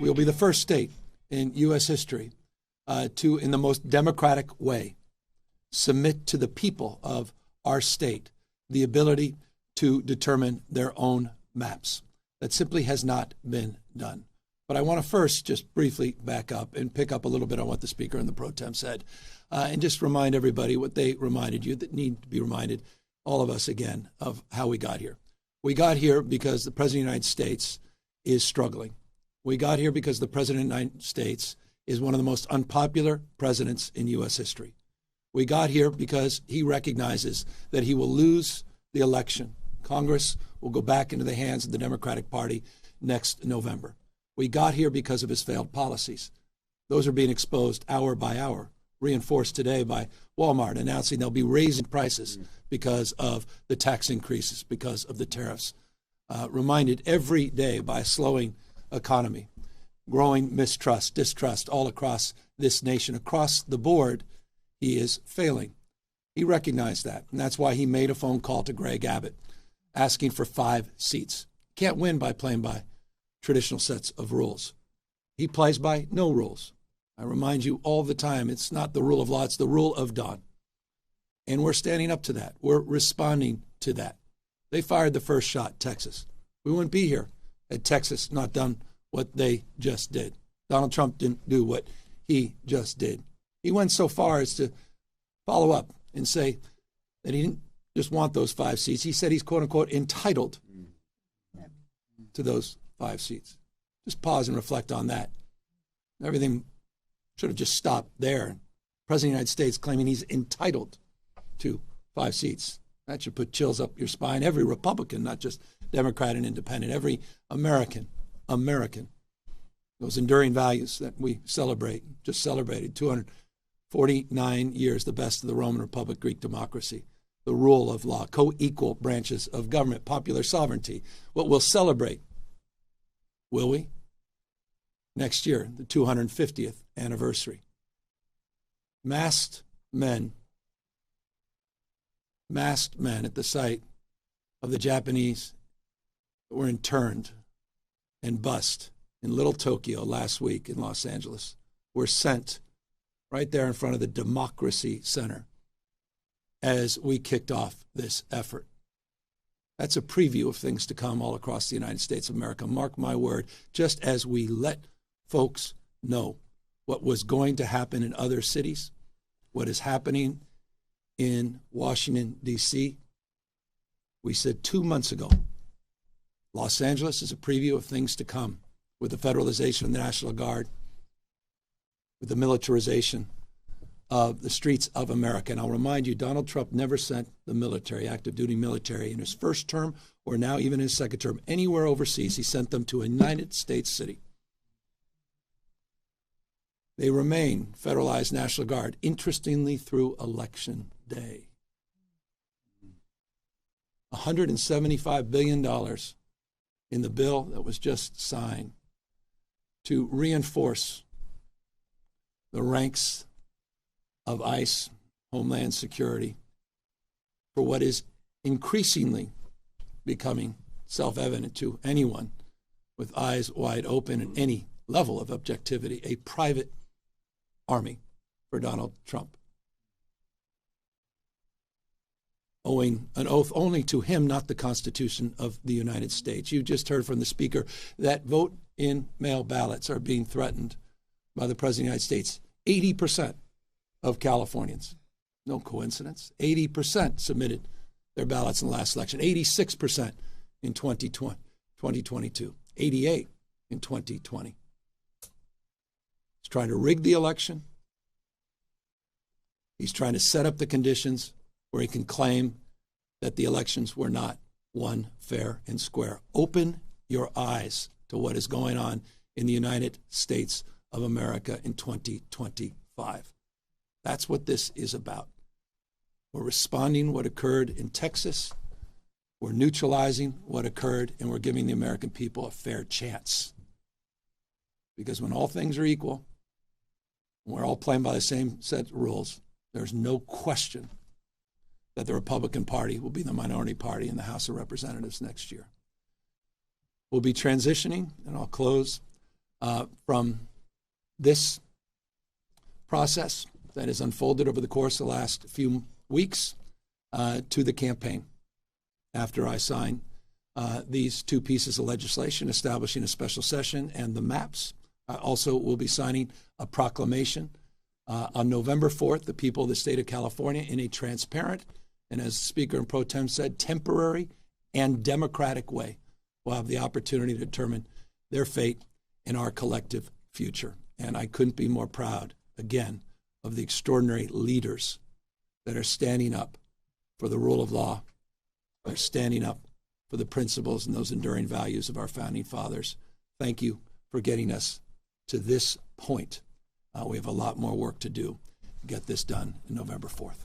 We'll be the first state in U.S. history to, in the most democratic way, submit to the people of our state the ability to determine their own maps. That simply has not been done. But I want to first just briefly back up and pick up a little bit on what the Speaker and the Pro Tem said, and just remind everybody what they reminded you that need to be reminded, all of us again, of how we got here. We got here because the President of the United States is struggling. We got here because the President of the United States is one of the most unpopular presidents in U.S. history. We got here because he recognizes that he will lose the election. Congress will go back into the hands of the Democratic Party next November. We got here because of his failed policies. Those are being exposed hour by hour, reinforced today by Walmart announcing they'll be raising prices because of the tax increases, because of the tariffs. Reminded every day by a slowing economy, growing mistrust, distrust all across this nation. Across the board, he is failing. He recognized that, and that's why he made a phone call to Greg Abbott asking for 5 seats. Can't win by playing by traditional sets of rules. He plays by no rules. I remind you all the time, it's not the rule of law, it's the rule of dawn. And we're standing up to that. We're responding to that. They fired the first shot, Texas. We wouldn't be here had Texas not done what they just did. Donald Trump didn't do what he just did. He went so far as to follow up and say that he didn't just want those 5 seats. He said he's, quote unquote, entitled to those 5 seats. Just pause and reflect on that. Everything should have just stopped there. President of the United States claiming he's entitled to 5 seats. That should put chills up your spine. Every Republican, not just Democrat and Independent, every American, those enduring values that we celebrate, just celebrated 249 years, the best of the Roman Republic, Greek democracy, the rule of law, co-equal branches of government, popular sovereignty. What we'll celebrate, will we? Next year, the 250th anniversary. Masked men at the site of the Japanese that were interned and bussed in Little Tokyo last week in Los Angeles were sent right there in front of the Democracy Center as we kicked off this effort. That's a preview of things to come all across the United States of America. Mark my word, just as we let folks know what was going to happen in other cities, what is happening in Washington, D.C., we said 2 months ago, Los Angeles is a preview of things to come with the federalization of the National Guard, with the militarization of the streets of America. And I'll remind you, Donald Trump never sent the military, active duty military, in his first term or now even his second term, anywhere overseas. He sent them to a United States city. They remain federalized National Guard, interestingly, through Election Day. $175 billion in the bill that was just signed to reinforce the ranks of ICE, Homeland Security, for what is increasingly becoming self-evident to anyone with eyes wide open and any level of objectivity, a private army for Donald Trump, owing an oath only to him, not the Constitution of the United States. You just heard from the Speaker that vote-in-mail ballots are being threatened by the President of the United States. 80% of Californians, no coincidence, 80% submitted their ballots in the last election, 86% in 2022, 88% in 2020. He's trying to rig the election. He's trying to set up the conditions where he can claim that the elections were not won fair and square. Open your eyes to what is going on in the United States of America in 2025. That's what this is about. We're responding what occurred in Texas. We're neutralizing what occurred, and we're giving the American people a fair chance. Because when all things are equal, we're all playing by the same set of rules, there's no question that the Republican Party will be the minority party in the House of Representatives next year. We'll be transitioning, and I'll close, from this process that has unfolded over the course of the last few weeks to the campaign. After I sign these two pieces of legislation establishing a special session and the maps, I also will be signing a proclamation on November 4th, the people of the state of California, in a transparent and, as the Speaker and Pro Tem said, temporary and democratic way, will have the opportunity to determine their fate and our collective future. And I couldn't be more proud, again, of the extraordinary leaders that are standing up for the rule of law, are standing up for the principles and those enduring values of our founding fathers. Thank you for getting us to this point. We have a lot more work to do to get this done on November 4th.